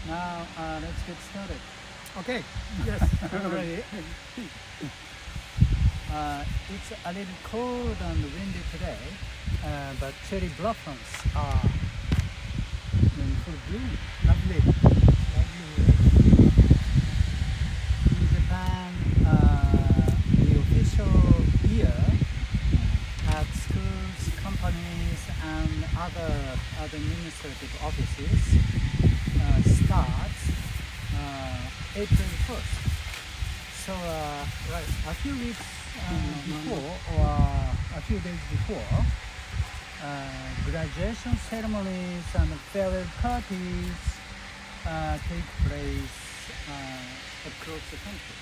Now let's get started. Okay. Yes. I'm ready. It's a little cold and windy today, but cherry blossoms are in full bloom. Lovely. Lovely. In Japan, the official year at schools, companies, and other administrative offices starts April 1st. So Right. a few weeks before, or a few days before, graduation ceremonies and farewell parties take place across the country.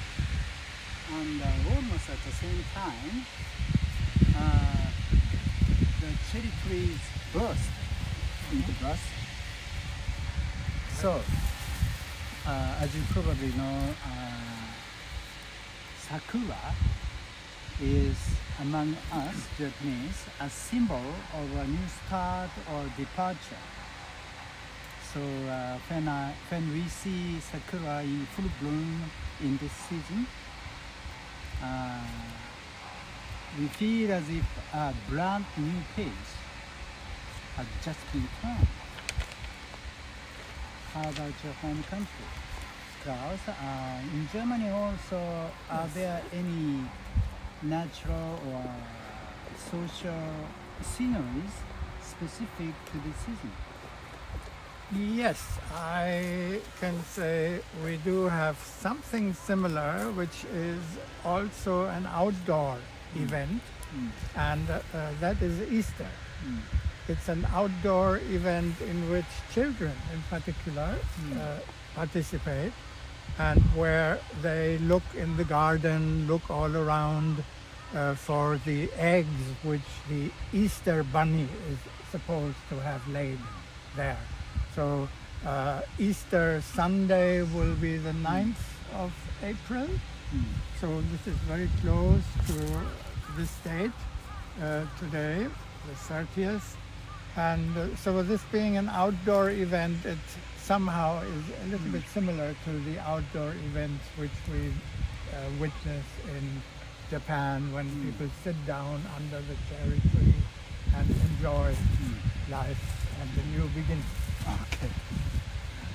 And almost at the same time, the cherry trees burst into blossom. So, as you probably know, Sakura is among us Japanese a symbol of a new start or departure. So when we see Sakura in full bloom in this season, we feel as if a brand new page had just been turned. How about your home country? Klaus, in Germany also, are there any natural or social sceneries specific to this season? Yes, I can say we do have something similar, which is also an outdoor event, and that is Easter. It's an outdoor event in which children, in particular, participate, and where they look in the garden, look all around for the eggs which the Easter bunny is supposed to have laid there. So Easter Sunday will be the 9th of April. So this is very close to this date today, the 30th. And so this being an outdoor event, it somehow is a little bit similar to the outdoor events which we witness in Japan when people sit down under the cherry tree and enjoy life and the new beginning. Okay,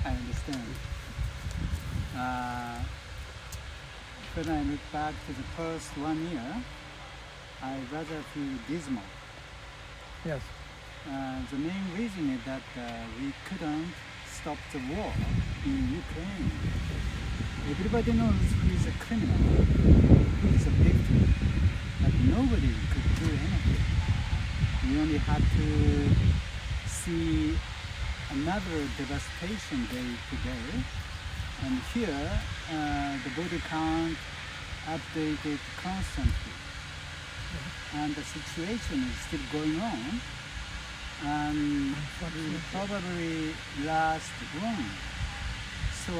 I understand. When I look back to the first 1 year, I rather feel dismal. Yes. The main reason is that we couldn't stop the war in Ukraine. Everybody knows who is a criminal, who is a victim, but nobody could do anything. We only had to see another devastation day to day, and here the body count updated constantly, and the situation is still going on, and will probably last long. So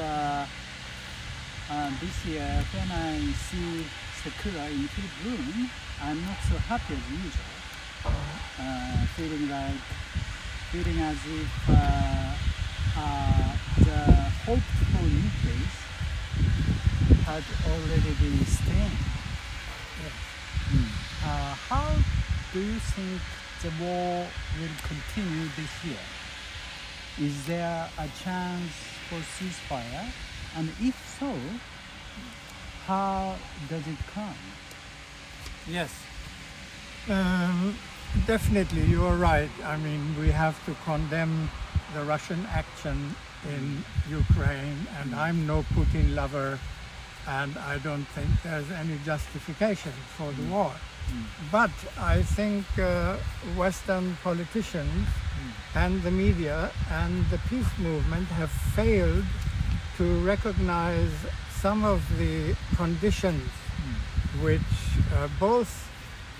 this year, when I see Sakura in full bloom, I'm not so happy as usual. Feeling as if the hoped for new place had already been stained. How do you think the war will continue this year? Is there a chance for ceasefire? And if so, how does it come? Yes. Definitely, you are right. I mean, we have to condemn the Russian action in Ukraine, and I'm no Putin lover, and I don't think there's any justification for the war. But I think Western politicians and the media and the peace movement have failed to recognize some of the conditions which both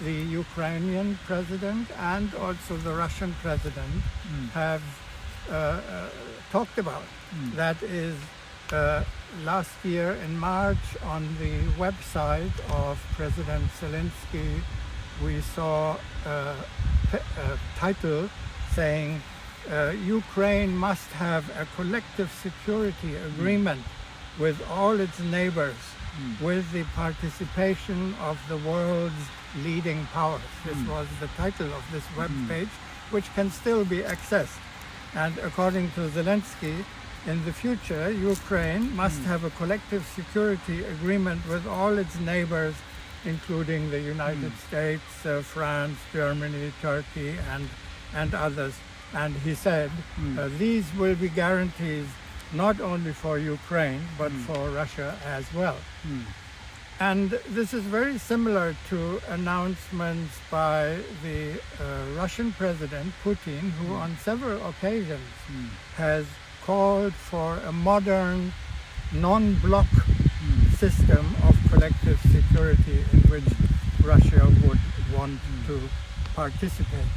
the Ukrainian president and also the Russian president have talked about. That is, last year in March on the website of President Zelensky, we saw a title saying Ukraine must have a collective security agreement with all its neighbors, with the participation of the world's leading powers. This was the title of this web page, which can still be accessed. And according to Zelensky, in the future, Ukraine must have a collective security agreement with all its neighbors, including the United States, France, Germany, Turkey, and others. And he said, these will be guarantees not only for Ukraine, but for Russia as well. And this is very similar to announcements by the Russian President Putin, who on several occasions has called for a modern, non-bloc system of collective security in which Russia would want to participate.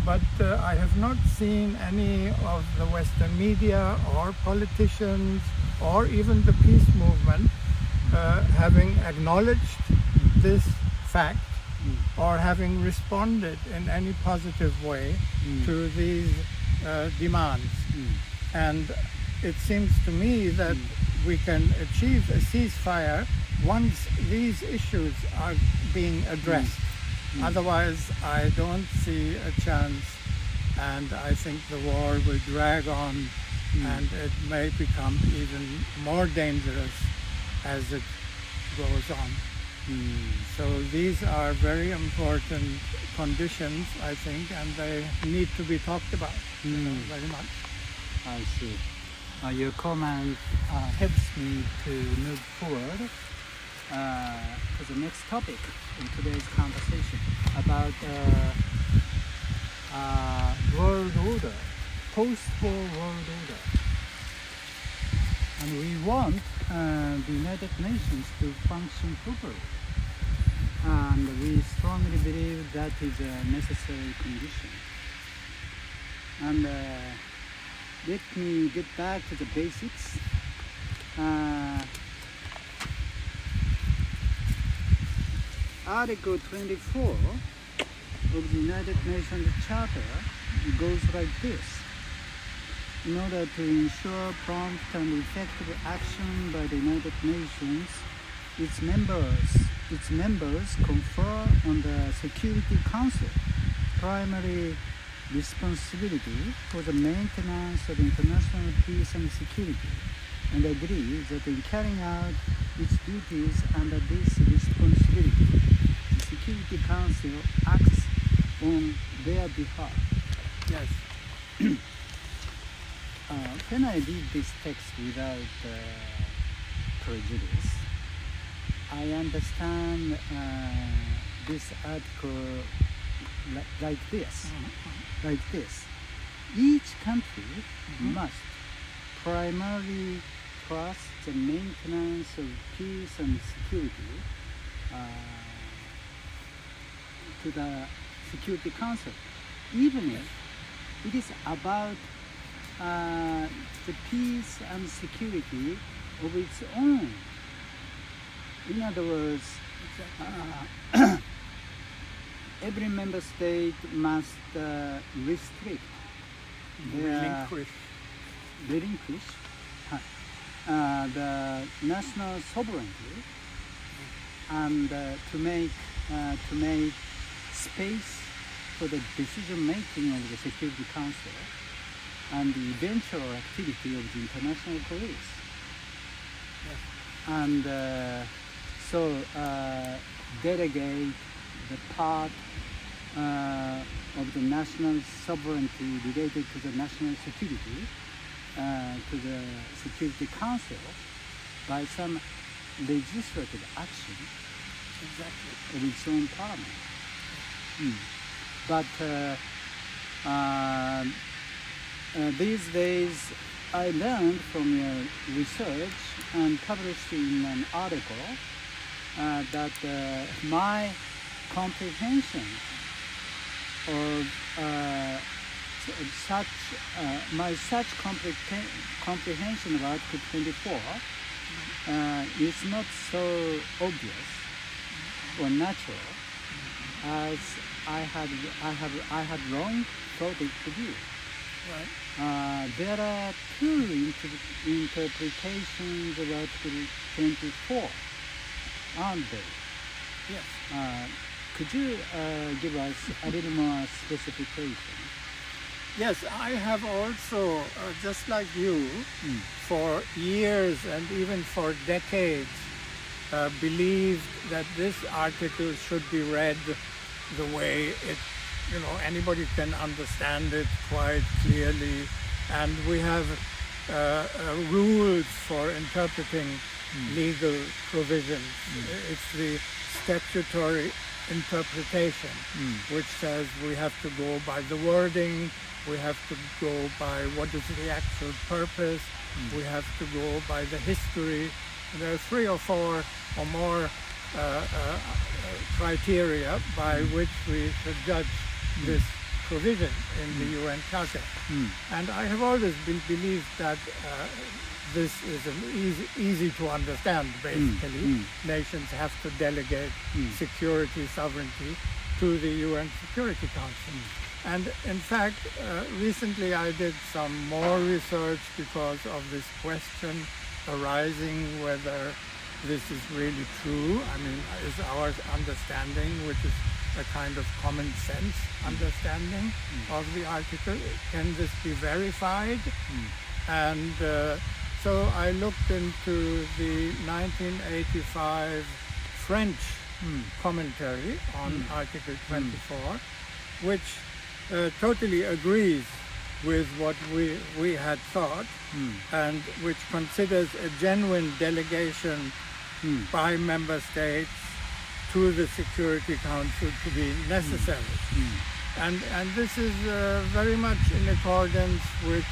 But I have not seen any of the Western media or politicians or even the peace movement having acknowledged this fact or having responded in any positive way to these demands. And it seems to me that we can achieve a ceasefire once these issues are being addressed. Otherwise, I don't see a chance, and I think the war will drag on and it may become even more dangerous as it goes on. So these are very important conditions, I think, and they need to be talked about very much. I see. Your comment helps me to move forward to the next topic in today's conversation about world order, post-war world order. And we want the United Nations to function properly. And we strongly believe that is a necessary condition. And let me get back to the basics. Article 24 of the United Nations Charter goes like this. In order to ensure prompt and effective action by the United Nations, its members confer on the Security Council primary responsibility for the maintenance of international peace and security, and agree that in carrying out its duties under this responsibility, the Security Council acts on their behalf. Yes. When I read this text without prejudice, I understand this article like this. Like this. Each country must primarily trust the maintenance of peace and security to the Security Council, even if it is about the peace and security of its own. In other words, every member state must relinquish the national sovereignty and to make space for the decision making of the Security Council and the eventual activity of the international police. And so delegate the part of the national sovereignty related to the national security to the Security Council by some legislative action of its own parliament. But these days I learned from your research and published in an article that my comprehension of such comprehension of Article 24 is not so obvious or natural as I had long thought it to be. Right. There are two interpretations of Article 24, aren't there? Yes. Could you give us a little more specification? Yes, I have also, just like you, for years and even for decades, believed that this article should be read the way it, anybody can understand it quite clearly. And we have rules for interpreting legal provisions. It's the statutory interpretation, which says we have to go by the wording, we have to go by what is the actual purpose, we have to go by the history. There are 3 or 4 or more criteria by which we should judge this provision in the UN Charter. And I have always believed that this is an easy to understand, basically. Nations have to delegate security, sovereignty to the UN Security Council. And in fact, recently I did some more research because of this question arising whether this is really true. I mean, is our understanding, which is a kind of common sense understanding of the article, can this be verified? And so I looked into the 1985 French commentary on Article 24, which totally agrees with what we had thought, and which considers a genuine delegation by member states to the Security Council to be necessary. And this is very much in accordance with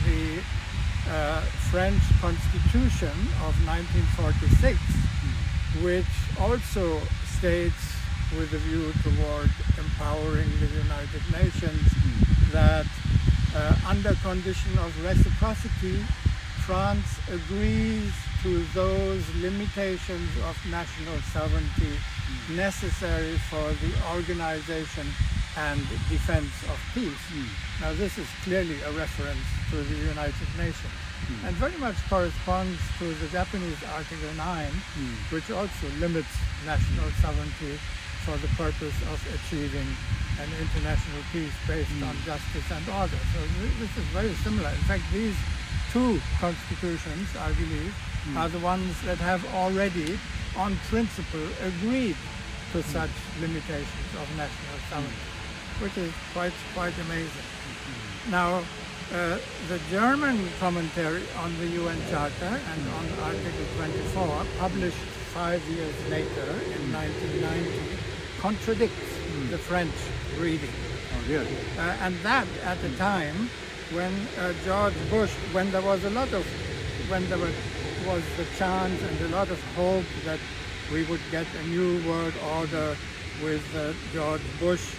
the French Constitution of 1946, which also states, with a view toward empowering the United Nations, that under condition of reciprocity, France agrees to those limitations of national sovereignty necessary for the organization and defense of peace. Now, this is clearly a reference to the United Nations, and very much corresponds to the Japanese Article 9, which also limits national sovereignty for the purpose of achieving an international peace based on justice and order. So this is very similar. In fact, these 2 constitutions, I believe, are the ones that have already, on principle, agreed to such limitations of national sovereignty, which is quite amazing. Now, the German commentary on the UN Charter and on Article 24, published 5 years later in 1990, contradicts the French reading. Oh, really? And that at a time when George Bush, when there was the chance and a lot of hope that we would get a new world order, with George Bush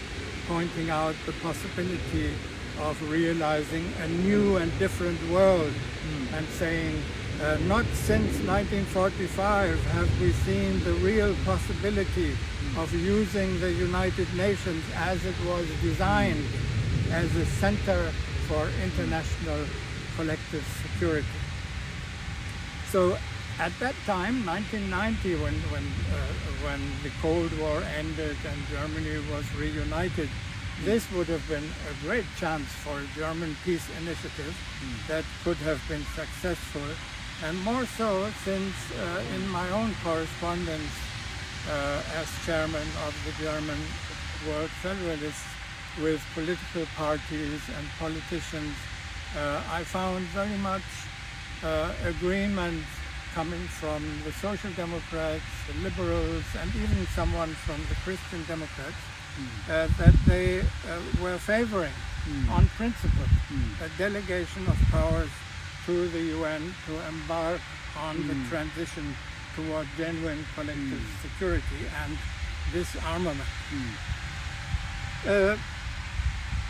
pointing out the possibility of realizing a new and different world, and saying, not since 1945 have we seen the real possibility of using the United Nations as it was designed as a center for international collective security. So at that time, 1990, when the Cold War ended and Germany was reunited, this would have been a great chance for a German peace initiative that could have been successful, and more so since in my own correspondence as chairman of the German World Federalists with political parties and politicians, I found very much agreement coming from the Social Democrats, the Liberals, and even someone from the Christian Democrats, that they were favoring, on principle, a delegation of powers to the UN to embark on the transition toward genuine collective security and disarmament.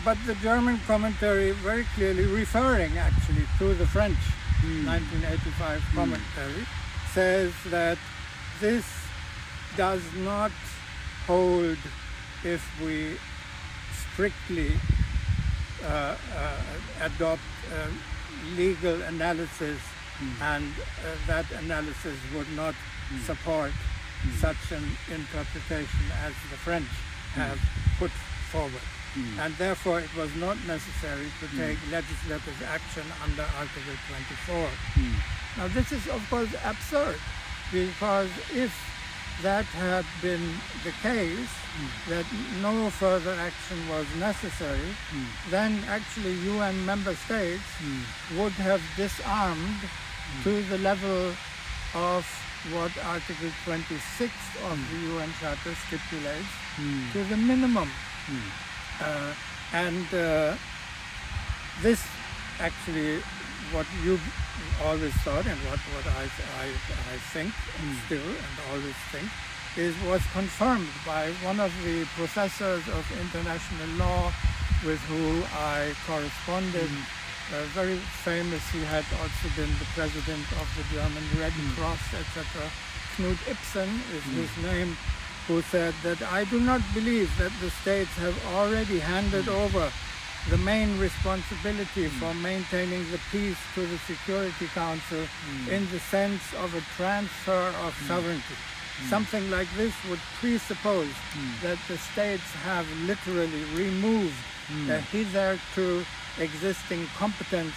But the German commentary, very clearly referring actually to the French 1985 commentary, says that this does not hold if we strictly adopt legal analysis, and that analysis would not support such an interpretation as the French have put forward. And therefore it was not necessary to take legislative action under Article 24. Now this is of course absurd, because if that had been the case, that no further action was necessary, then actually UN member states would have disarmed to the level of what Article 26 of the UN Charter stipulates, to the minimum. This actually, what you always thought, and what I think still and always think, was confirmed by one of the professors of international law with who I corresponded. Very famous, he had also been the president of the German Red Cross, etc. Knut Ibsen is his name, who said that I do not believe that the states have already handed over the main responsibility for maintaining the peace to the Security Council in the sense of a transfer of sovereignty. Something like this would presuppose that the states have literally removed the hitherto existing competence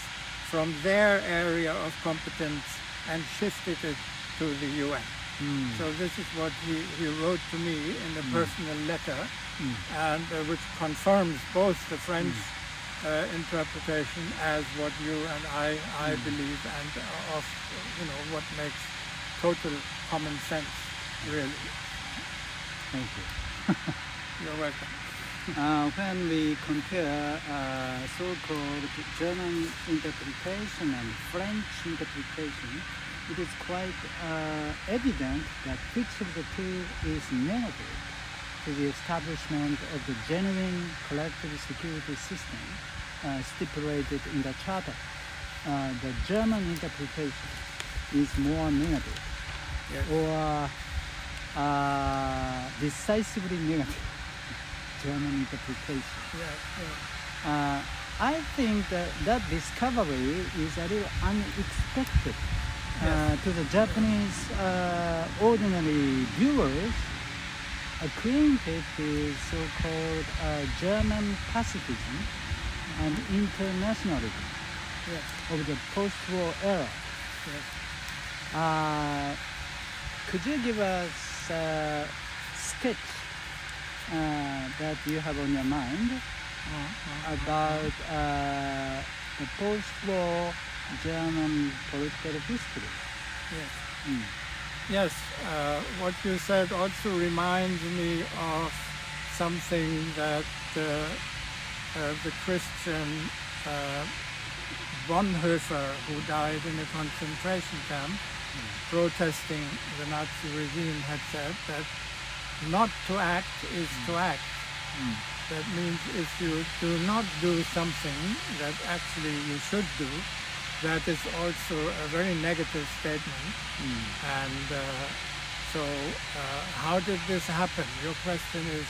from their area of competence and shifted it to the UN. So this is what he wrote to me in a personal letter, and which confirms both the French interpretation as what you and I believe, and of what makes total common sense, really. Thank you. You're welcome. When we compare so-called German interpretation and French interpretation, it is quite evident that which of the two is negative to the establishment of the genuine collective security system stipulated in the Charter. The German interpretation is more negative, or decisively negative. German interpretation. I think that discovery is a little unexpected to the Japanese ordinary viewers acquainted with so-called German pacifism and internationalism of the post-war era. Could you give us a sketch that you have on your mind about the post-war German political history? Yes, what you said also reminds me of something that the Christian Bonhoeffer, who died in a concentration camp, protesting the Nazi regime, had said, that not to act is to act. That means if you do not do something that actually you should do, that is also a very negative statement. And so how did this happen? Your question is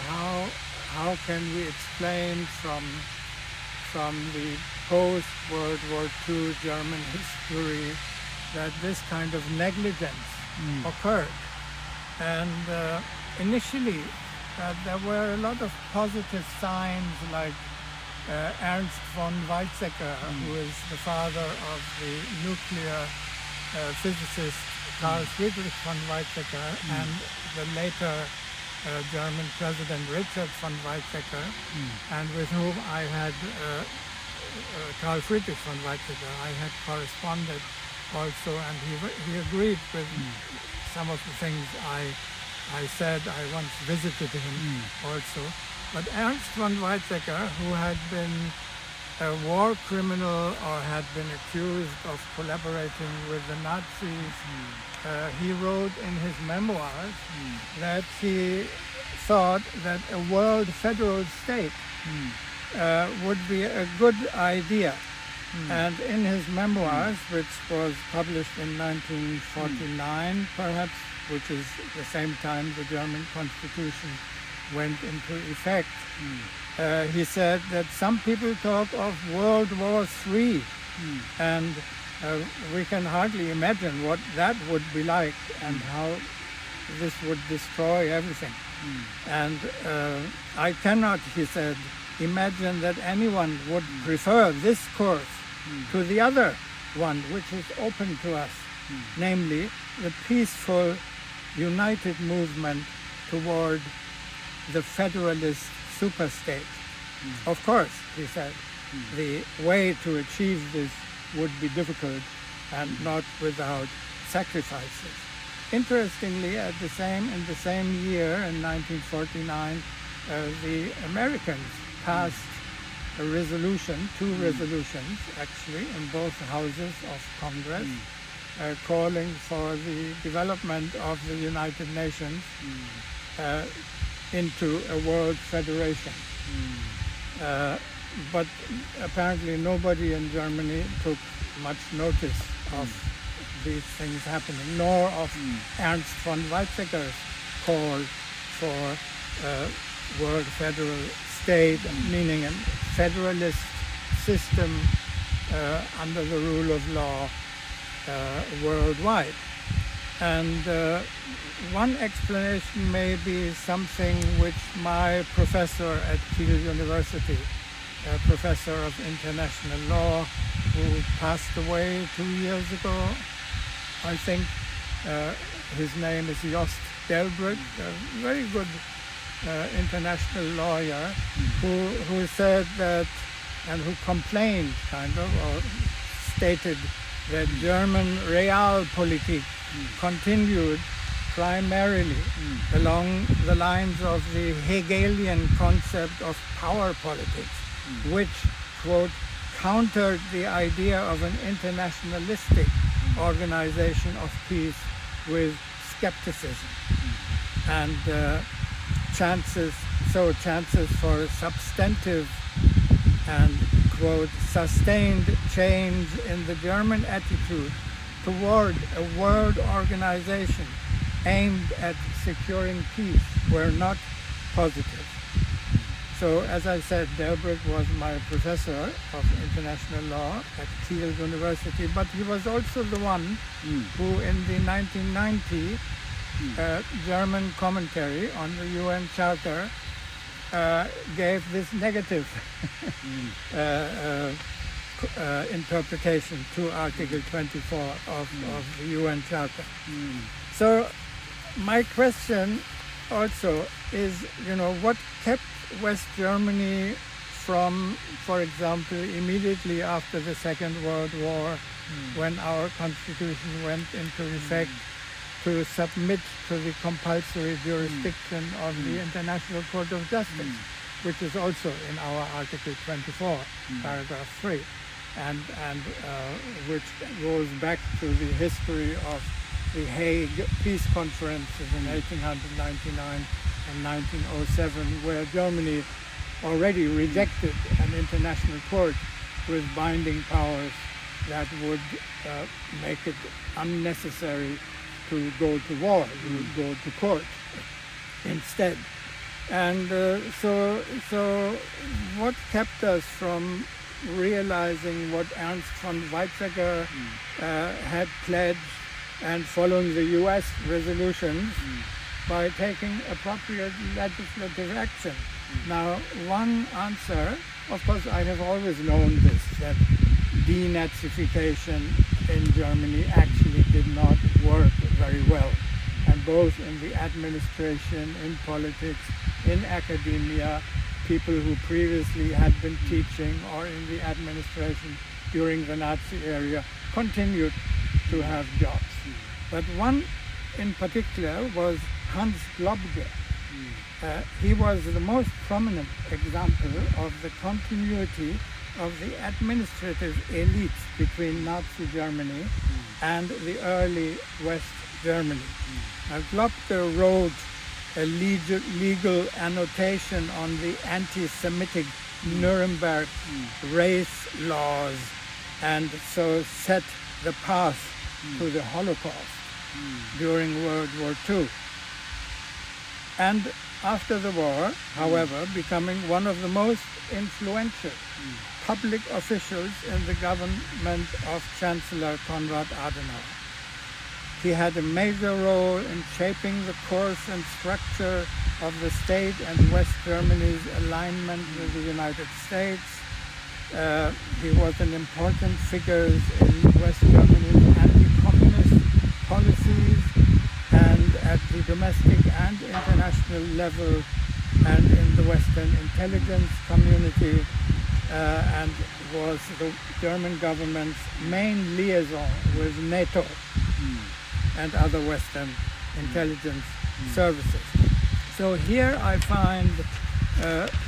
how can we explain from the post-World War II German history that this kind of negligence occurred? And initially there were a lot of positive signs, like Ernst von Weizsäcker, who is the father of the nuclear physicist Carl Friedrich von Weizsäcker, and the later German President Richard von Weizsäcker, and with whom I had, Carl Friedrich von Weizsäcker, I had corresponded also, and he agreed with some of the things I said. I once visited him also. But Ernst von Weizsäcker, who had been a war criminal or had been accused of collaborating with the Nazis, he wrote in his memoirs that he thought that a world federal state would be a good idea. And in his memoirs, which was published in 1949, perhaps, which is the same time the German Constitution went into effect, he said that some people talk of World War III, and we can hardly imagine what that would be like and how this would destroy everything. And I cannot, he said, imagine that anyone would prefer this course to the other one which is open to us, namely the peaceful, united movement toward the federalist superstate. Of course, he said, the way to achieve this would be difficult and not without sacrifices. Interestingly, in the same year, in 1949, the Americans passed a resolution, two resolutions actually, in both houses of Congress, calling for the development of the United Nations into a world federation. But apparently nobody in Germany took much notice of these things happening, nor of Ernst von Weizsäcker's call for a world federal state, meaning a federalist system under the rule of law worldwide. And one explanation may be something which my professor at Kiel University, a professor of international law who passed away 2 years ago, I think, his name is Jost Delbrück, a very good international lawyer, who said that, and who complained kind of, or stated that German Realpolitik continued primarily along the lines of the Hegelian concept of power politics, which, quote, countered the idea of an internationalistic organization of peace with skepticism. And chances for substantive and, quote, sustained change in the German attitude toward a world organization aimed at securing peace were not positive. So, as I said, Delbrück was my professor of international law at Kiel University, but he was also the one who in the 1990 German commentary on the UN Charter gave this negative interpretation to Article 24 of the UN Charter. So my question also is, what kept West Germany from, for example, immediately after the Second World War, when our constitution went into effect, to submit to the compulsory jurisdiction of the International Court of Justice, which is also in our Article 24, paragraph 3, and which goes back to the history of the Hague Peace Conferences in 1899 and 1907, where Germany already rejected an international court with binding powers that would make it unnecessary to go to war. You would go to court instead. And so what kept us from realizing what Ernst von Weizsäcker had pledged and following the US resolutions by taking appropriate legislative action? Now, one answer, of course, I have always known this, that denazification in Germany actually did not work very well. And both in the administration, in politics, in academia, people who previously had been teaching or in the administration during the Nazi era continued to have jobs. But one in particular was Hans Globke. He was the most prominent example of the continuity of the administrative elites between Nazi Germany and the early West Germany. Now, Globke wrote a legal annotation on the anti-Semitic Nuremberg race laws, and so set the path to the Holocaust during World War II. And after the war, however, becoming one of the most influential public officials in the government of Chancellor Konrad Adenauer. He had a major role in shaping the course and structure of the state and West Germany's alignment with the United States. He was an important figure in West Germany's anti-communist policies and at the domestic and international level and in the Western intelligence community, and was the German government's main liaison with NATO and other Western intelligence services. So here I find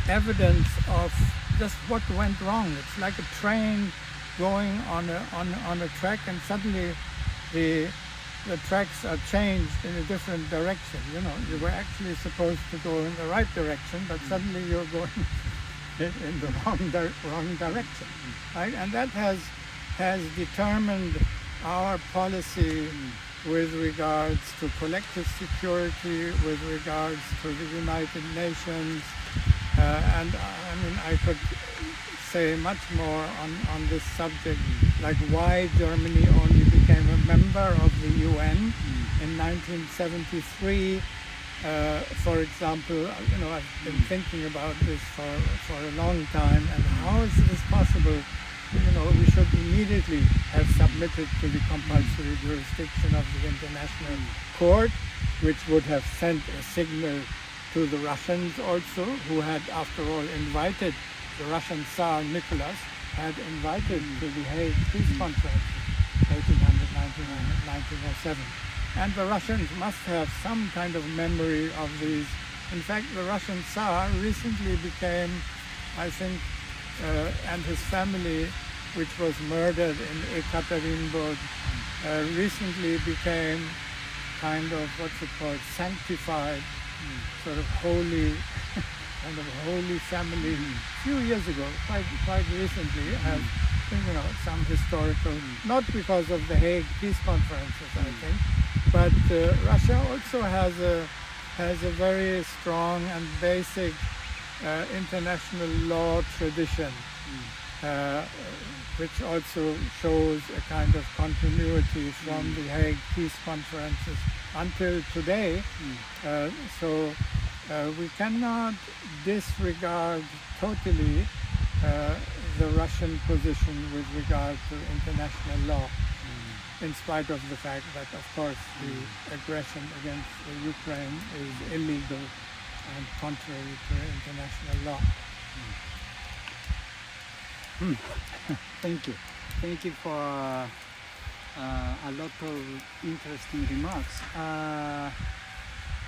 evidence of just what went wrong. It's like a train going on a track, and suddenly the tracks are changed in a different direction. You know, you were actually supposed to go in the right direction, but suddenly you're going in the wrong direction. Right? And that has determined our policy with regards to collective security, with regards to the United Nations, and I mean I could say much more on this subject, like why Germany only became a member of the UN in 1973. For example, you know, I've been thinking about this for a long time, and how is this possible? You know, we should immediately have submitted to the compulsory jurisdiction of the International Court, which would have sent a signal to the Russians also, who had, after all, invited the Russian Tsar Nicholas, had invited to the Hague Peace Conference, 1907. And the Russians must have some kind of memory of these. In fact, the Russian Tsar recently became, I think, and his family, which was murdered in Ekaterinburg, recently became kind of, what's it called, sanctified, sort of holy, kind of holy family. A few years ago, quite recently, as you know, some historical, not because of the Hague Peace Conferences, I think, but Russia also has a very strong and basic international law tradition, which also shows a kind of continuity from the Hague Peace Conferences until today. So we cannot disregard totally the Russian position with regard to international law, in spite of the fact that, of course, the aggression against Ukraine is illegal and contrary to international law. Thank you. Thank you for a lot of interesting remarks.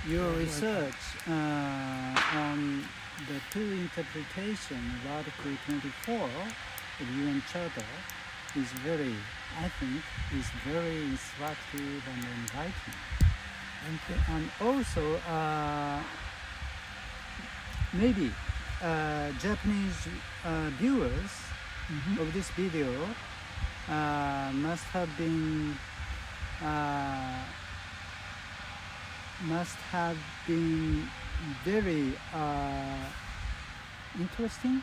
Your research on the two interpretation of Article 24 of UN Charter is very, I think, is very instructive and enlightening. And also, maybe Japanese viewers of this video must have been very interesting.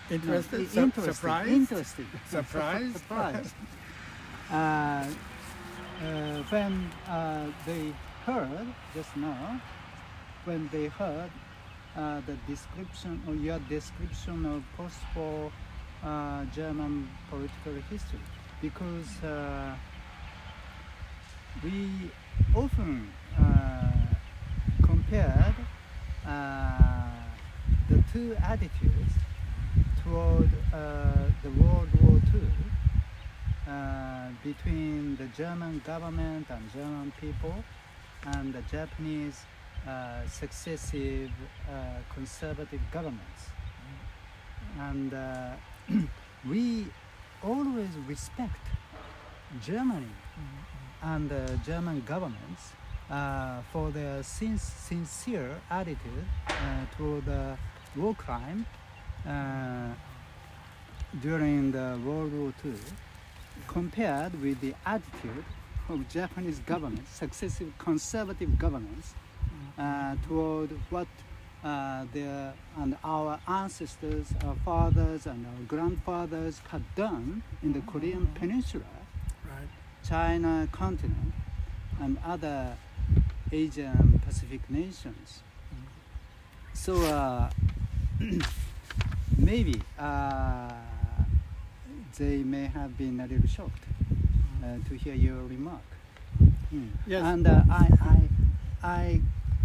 Interested? Surprised? Interesting. Surprised? Surprised. When they heard just now, when they heard the description or your description of post-war German political history, because we often compared the two attitudes toward the World War II between the German government and German people and the Japanese successive conservative governments. And we always respect Germany and the German governments for their sincere attitude toward war crime during the World War II, compared with the attitude of Japanese government, successive conservative governments toward what their and our ancestors, our fathers and our grandfathers had done in the Korean Peninsula, Right. China continent, and other Asian Pacific nations. So maybe they may have been a little shocked to hear your remark. Yes. And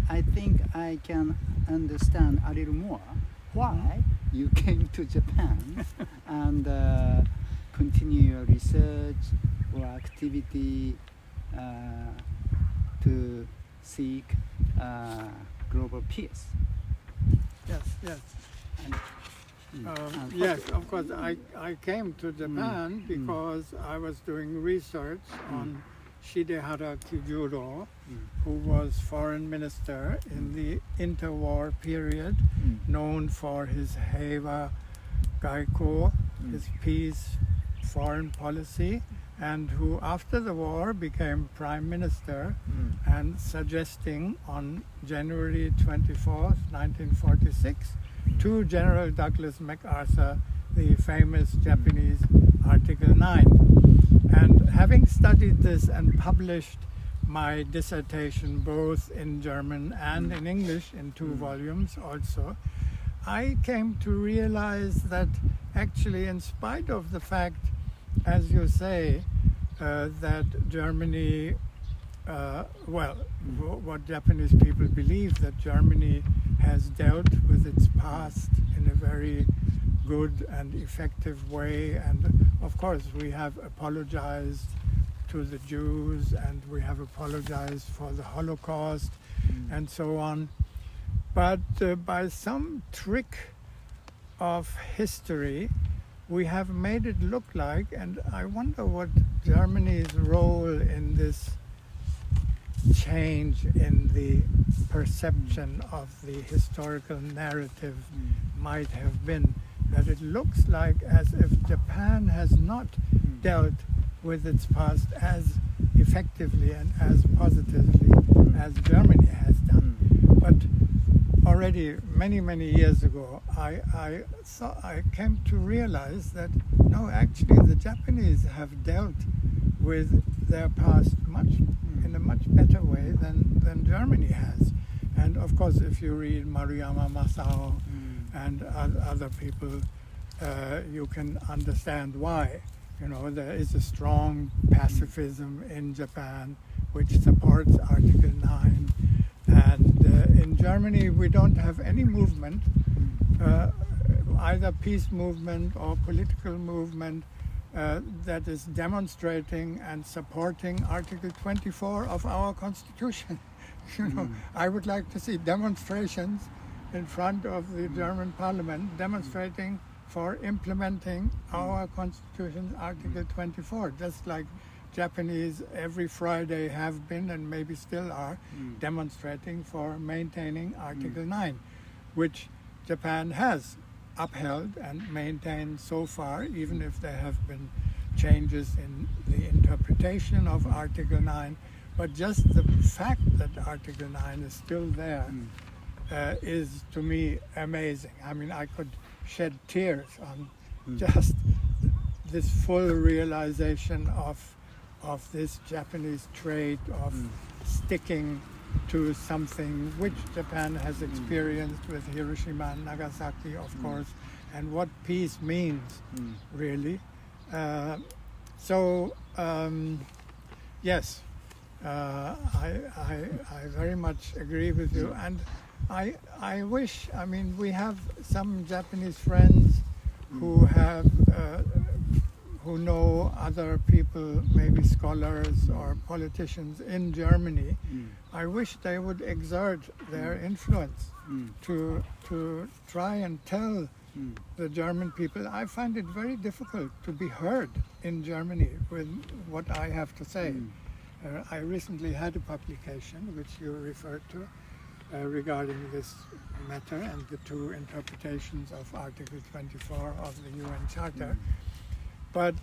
I think I can understand a little more why you came to Japan and continue your research or activity to seek global peace. Yes, yes. And, Yes, of course. I came to Japan because I was doing research on Shidehara Kyujuro, who was foreign minister in the interwar period, known for his Heiwa Gaiko, his peace foreign policy, and who after the war became prime minister and suggesting on January 24th, 1946, to General Douglas MacArthur the famous Japanese Article 9. And having studied this and published my dissertation both in German and in English in 2 volumes also, I came to realize that actually, in spite of the fact, as you say, that Germany, what Japanese people believe, that Germany has dealt with its past in a very good and effective way. And of course, we have apologized to the Jews and we have apologized for the Holocaust and so on. But by some trick of history, we have made it look like, and I wonder what Germany's role in this change in the perception of the historical narrative might have been, that it looks like as if Japan has not dealt with its past as effectively and as positively as Germany has done. But already many years ago, I came to realize that no, actually the Japanese have dealt with their past in a much better way than Germany has. And of course, if you read Maruyama Masao and other people, you can understand why. You know, there is a strong pacifism in Japan which supports Article 9. And in Germany, we don't have any movement, either peace movement or political movement, that is demonstrating and supporting Article 24 of our Constitution. You know, I would like to see demonstrations in front of the German Parliament demonstrating for implementing our Constitution's Article 24, just like Japanese every Friday have been and maybe still are demonstrating for maintaining Article 9, which Japan has upheld and maintained so far, even if there have been changes in the interpretation of Article 9. But just the fact that Article 9 is still there is, to me, amazing. I mean, I could shed tears on just this full realization of this Japanese trait of sticking to something which Japan has experienced with Hiroshima and Nagasaki, of course, and what peace means, really. Yes, I very much agree with you, and I wish, I mean, we have some Japanese friends who have who know other people, maybe scholars or politicians in Germany. I wish they would exert their influence to try and tell the German people. I find it very difficult to be heard in Germany with what I have to say. I recently had a publication, which you referred to, regarding this matter and the 2 interpretations of Article 24 of the UN Charter. But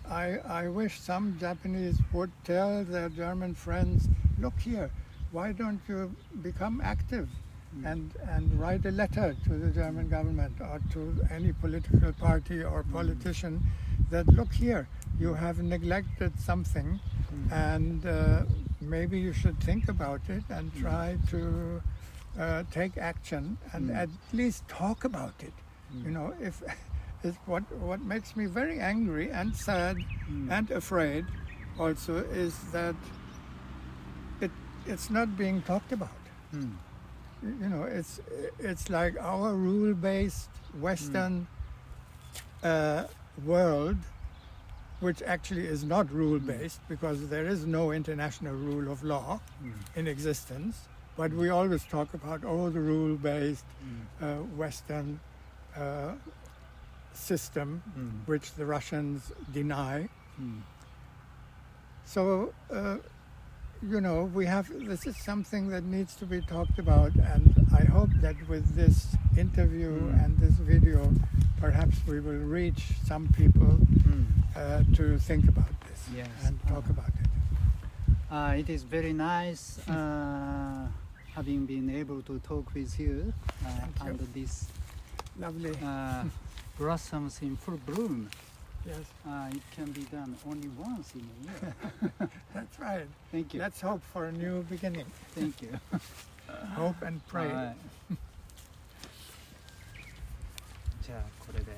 I wish some Japanese would tell their German friends, look here, why don't you become active and write a letter to the German government or to any political party or politician that, look here, you have neglected something and maybe you should think about it and try to take action and at least talk about it. You know, if what makes me very angry and sad and afraid also is that it's not being talked about. You know, it's like our rule-based Western world, which actually is not rule-based because there is no international rule of law in existence. But we always talk about, the rule-based Western system, which the Russians deny. So, you know, this is something that needs to be talked about, and I hope that with this interview and this video, perhaps we will reach some people to think about this and talk about it. It is very nice having been able to talk with you under this Lovely. blossoms in full bloom. Yes, It can be done only once in a year. that's right. Thank you. Let's hope for a new beginning. Thank you. Hope and pray. はいじゃあこれで。